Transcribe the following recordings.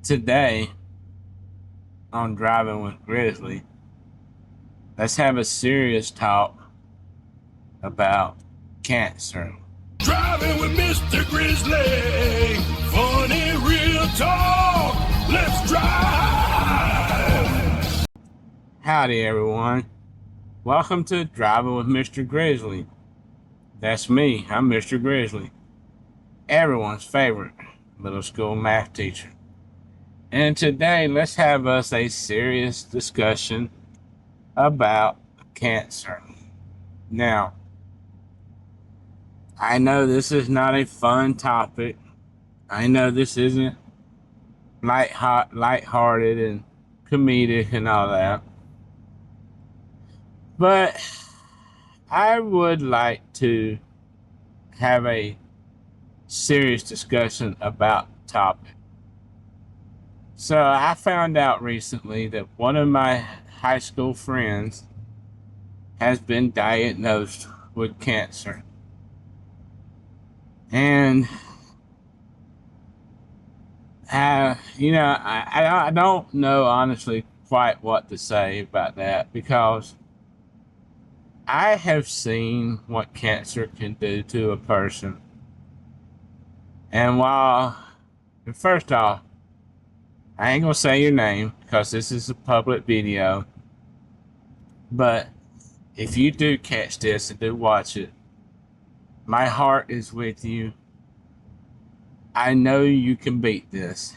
Today on Driving with Grizzly, let's have a serious talk about cancer. Driving with Mr. Grizzly. Funny real talk. Let's drive. Howdy, everyone. Welcome to Driving with Mr. Grizzly. That's me. I'm Mr. Grizzly, everyone's favorite middle school math teacher. And today, let's have us a serious discussion about cancer. Now, I know this is not a fun topic. I know this isn't lighthearted and comedic and all that. But I would like to have a serious discussion about the topic. So I found out recently that one of my high school friends has been diagnosed with cancer. And I don't know honestly quite what to say about that, because I have seen what cancer can do to a person. And first off, I ain't gonna say your name because this is a public video, but if you do catch this and do watch it, my heart is with you. I know you can beat this.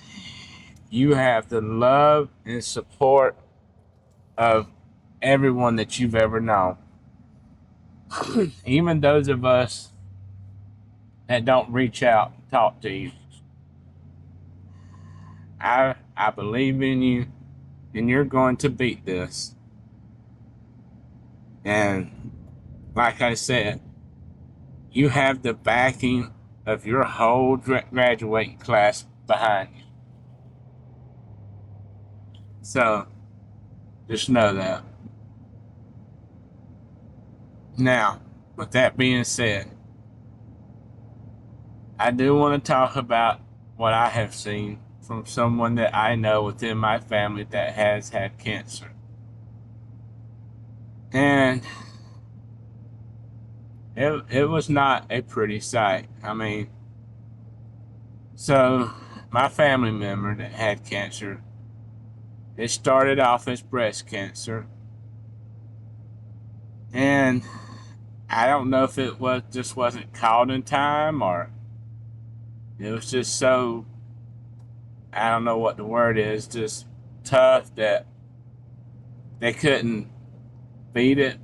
You have the love and support of everyone that you've ever known. Even those of us that don't reach out and talk to you. I believe in you, and you're going to beat this. And like I said, you have the backing of your whole graduating class behind you. So just know that. Now, with that being said, I do want to talk about what I have seen from someone that I know within my family that has had cancer. And it was not a pretty sight. So my family member that had cancer, it started off as breast cancer. And I don't know if it just wasn't caught in time, or it was just so, I don't know what the word is, just tough that they couldn't beat it,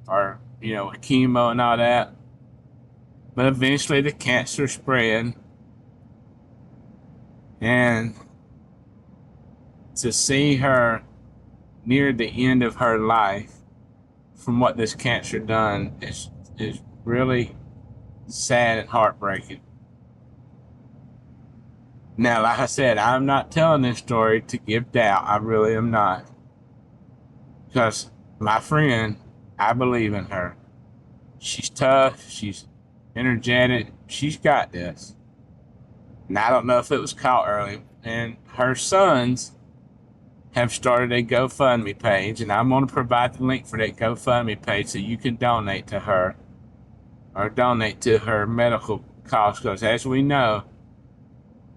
or, with chemo and all that. But eventually the cancer spread. And to see her near the end of her life from what this cancer done is really sad and heartbreaking. Now, like I said, I'm not telling this story to give doubt. I really am not. Because my friend, I believe in her. She's tough. She's energetic. She's got this. And I don't know if it was caught early. And her sons have started a GoFundMe page. And I'm going to provide the link for that GoFundMe page so you can donate to her, or donate to her medical costs. Because as we know,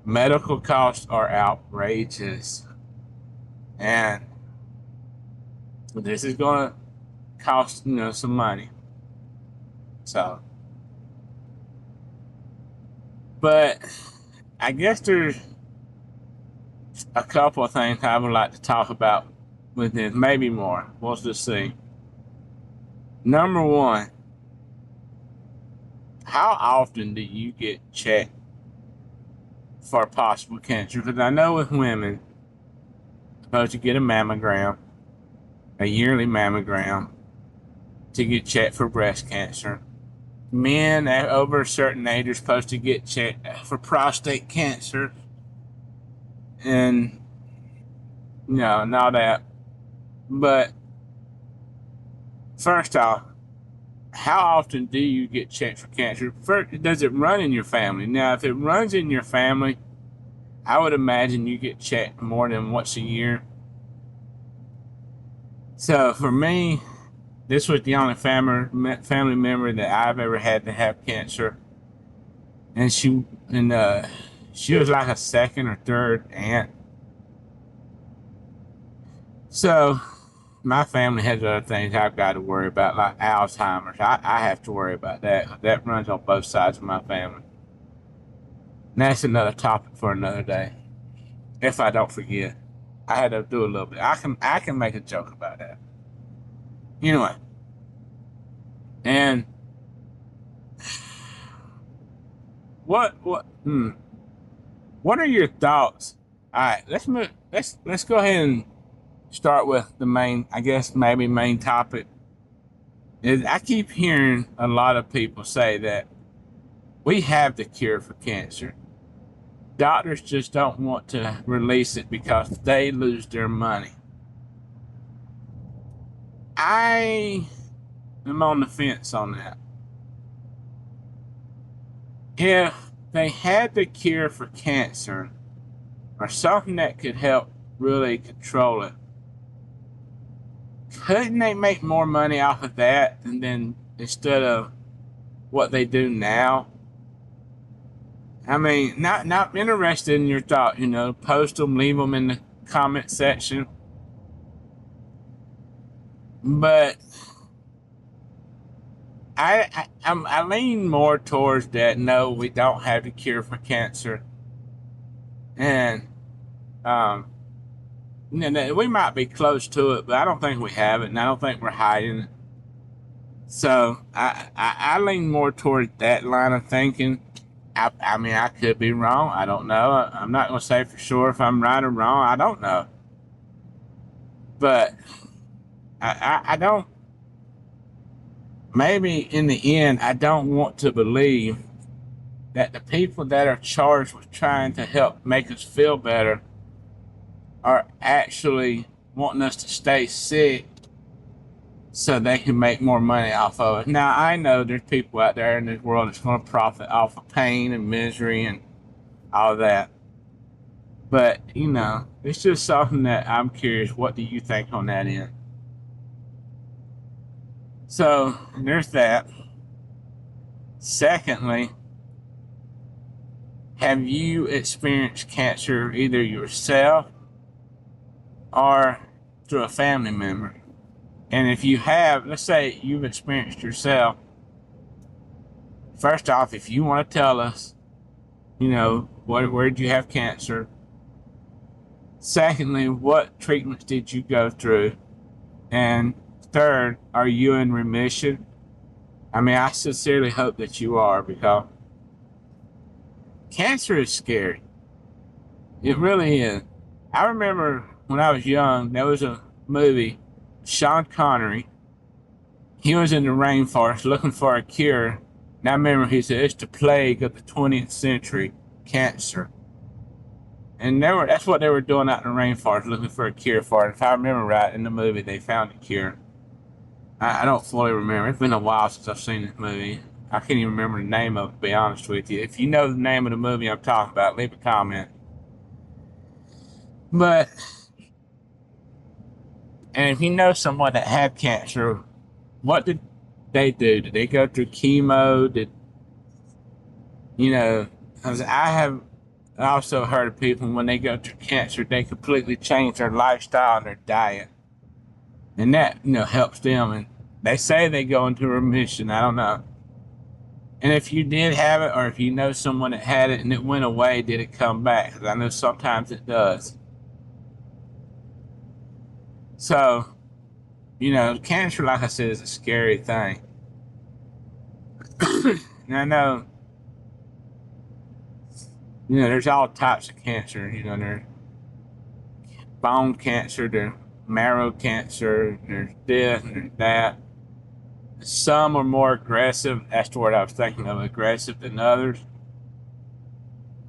medical costs are outrageous. And this is going to cost, some money. So, but I guess there's a couple of things I would like to talk about with this, maybe more. We'll just see. Number one, how often do you get checked for possible cancer? Because I know with women, supposed to get a mammogram, a yearly mammogram, to get checked for breast cancer. Men at over a certain age are supposed to get checked for prostate cancer, and and all that. But first off, how often do you get checked for cancer? First, does it run in your family? Now, if it runs in your family, I would imagine you get checked more than once a year. So for me, this was the only family member that I've ever had to have cancer, and she was like a second or third aunt. So my family has other things I've got to worry about, like Alzheimer's. I have to worry about that. That runs on both sides of my family. And that's another topic for another day. If I don't forget, I had to do a little bit. I can make a joke about that. Anyway, and what are your thoughts? All right, let's move. Let's go ahead and start with the main. I guess maybe main topic is I keep hearing a lot of people say that we have the cure for cancer. Doctors just don't want to release it because they lose their money. I am on the fence on that. If they had the cure for cancer or something that could help really control it, couldn't they make more money off of that than instead of what they do now? I mean, not interested in your thought. Post them, leave them in the comment section. But I lean more towards that. No, we don't have the cure for cancer, and we might be close to it, but I don't think we have it, and I don't think we're hiding it. So I lean more toward that line of thinking. I mean, I could be wrong. I don't know. I'm not going to say for sure if I'm right or wrong. I don't know. But I don't. Maybe in the end, I don't want to believe that the people that are charged with trying to help make us feel better are actually wanting us to stay sick so they can make more money off of it. Now, I know there's people out there in this world that's going to profit off of pain and misery and all that. But, it's just something that I'm curious. What do you think on that end? So, there's that. Secondly, have you experienced cancer either yourself or through a family member? And if you have, let's say you've experienced yourself, first off, if you want to tell us, where did you have cancer? Secondly, what treatments did you go through? And third, are you in remission? I mean, I sincerely hope that you are, because cancer is scary. It really is. I remember when I was young, there was a movie, Sean Connery. He was in the rainforest looking for a cure. And I remember he said, it's the plague of the 20th century, cancer. And that's what they were doing out in the rainforest, looking for a cure for it. If I remember right, in the movie, they found a cure. I don't fully remember. It's been a while since I've seen this movie. I can't even remember the name of it, to be honest with you. If you know the name of the movie I'm talking about, leave a comment. And if you know someone that had cancer, what did they do? Did they go through chemo? Because I have also heard of people when they go through cancer, they completely change their lifestyle and their diet. And that, helps them. And they say they go into remission. I don't know. And if you did have it, or if you know someone that had it and it went away, did it come back? Because I know sometimes it does. So, cancer, like I said, is a scary thing. And I know, there's all types of cancer. There's bone cancer, there's marrow cancer, there's this, and there's that. Some are more aggressive. That's the word I was thinking of, aggressive than others.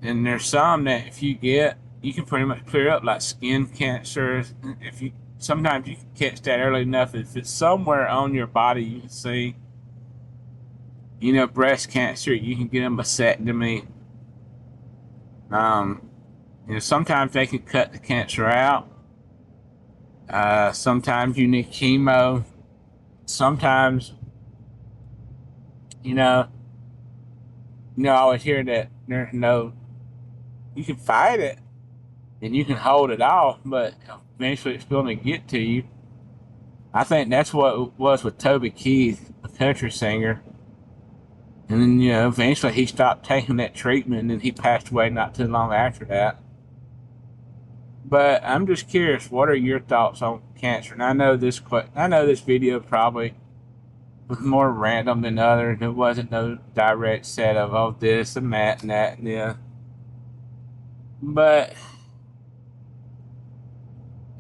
And there's some that if you get, you can pretty much clear up, like skin cancer. Sometimes you can catch that early enough. If it's somewhere on your body, you can see. Breast cancer, you can get a mastectomy. Sometimes they can cut the cancer out. Sometimes you need chemo. Sometimes, you know, I always hear that there's no, you can fight it and you can hold it off, but eventually it's going to get to you. I think that's what it was with Toby Keith, a country singer. And then, eventually he stopped taking that treatment and then he passed away not too long after that. But I'm just curious, what are your thoughts on cancer? And I know this video probably was more random than others. There wasn't no direct set of this and that and that and yeah. But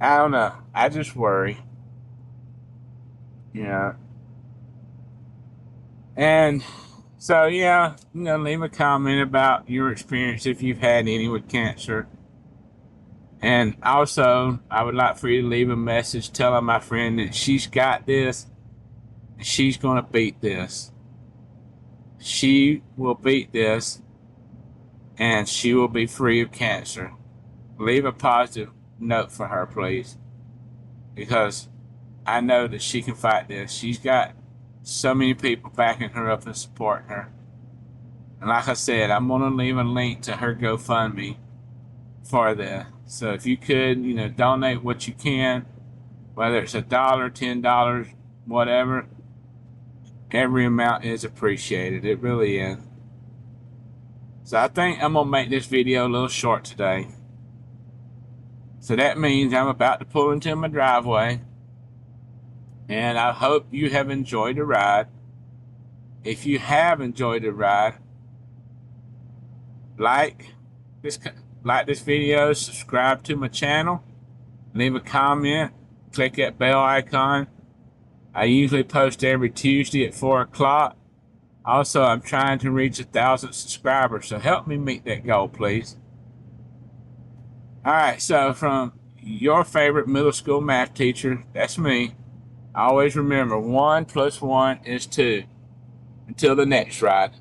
I don't know. I just worry. And so leave a comment about your experience if you've had any with cancer. And also, I would like for you to leave a message telling my friend that she's got this and she's going to beat this. She will beat this and she will be free of cancer. Leave a positive note for her, please, because I know that she can fight this. She's got so many people backing her up and supporting her. And like I said, I'm going to leave a link to her GoFundMe for this. So if you could, donate what you can, whether it's $1, $10, whatever, every amount is appreciated. It really is. So I think I'm going to make this video a little short today. So that means I'm about to pull into my driveway. And I hope you have enjoyed the ride. If you have enjoyed the ride, like this video, subscribe to my channel, leave a comment, click that bell icon. I usually post every Tuesday at 4 o'clock. Also, I'm trying to reach 1,000 subscribers, so help me meet that goal, please. All right, so from your favorite middle school math teacher, that's me. Always remember, 1 + 1 is 2. Until the next ride.